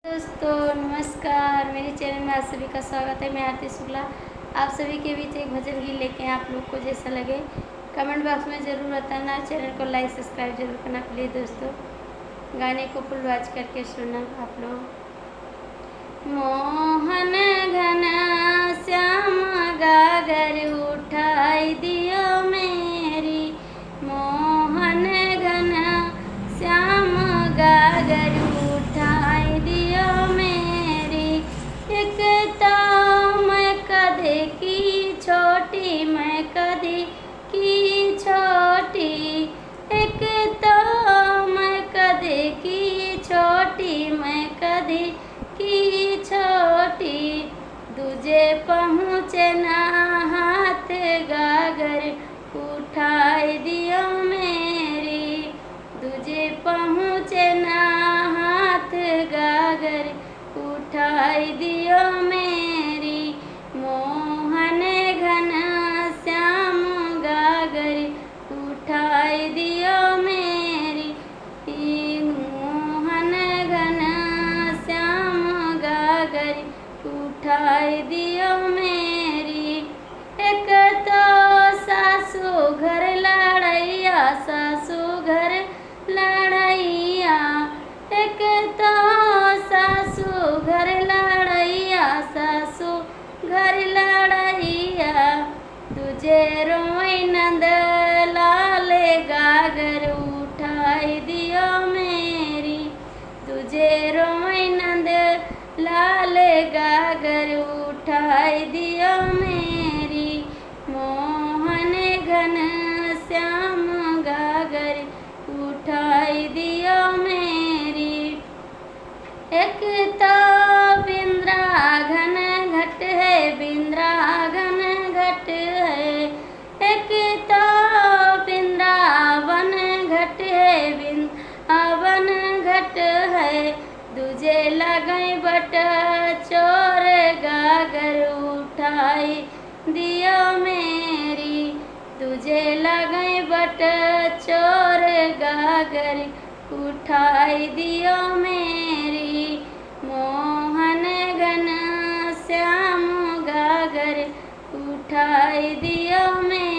दोस्तों नमस्कार, मेरे चैनल में आप सभी का स्वागत है। मैं आरती शुक्ला आप सभी के बीच एक भजन गीत लेके आप लोग को जैसा लगे कमेंट बॉक्स में ज़रूर बताना। चैनल को लाइक सब्सक्राइब जरूर करना प्लीज़ दोस्तों। गाने को फुल वॉच करके सुनना आप लोग। मोहन घन श्याम गागर उठाई दियो मेरी, मोहन घन श्याम गागर उठाई दियो मेरी। एक तो मैं कदे की छोटी, मैं कदे की छोटी, एक तो मैं कदे की छोटी, मैं कदे की छोटी। दूजे पहुँचे ना हाथ गागर उठाई दियो मेरी, दूजे पहुँचे ना हाथ गागर उठाई दियो मेरी। मोहन घन श्याम गागर उठाई दियो मेरी, मोहन घन श्याम गागर उठाई दियो मेरी। एक तो सासू घर लड़ैया, सासू घर लड़ैया, एक तो सासू घर लड़ैया, सासू घर लड़ैया। तुझे रोई नंद लाल गागर उठाई दियो मेरी, तुझे रोई नंद लाल गागर उठाई दियो मेरी। मोहन घन श्याम गागर उठाई दियो मेरी। एक तो बिंद्राघन घट है, बिंद्राघन घट है, एक तो बिंद्रावन घट है, बिंद्रावन घट है। दूजे लगई बट चोर गागर उठाई दियो मेरी, तुझे लगई बट चोर गागर उठाई दियो मेरी। मोहन घन श्याम गागर उठाई दियो मेरी।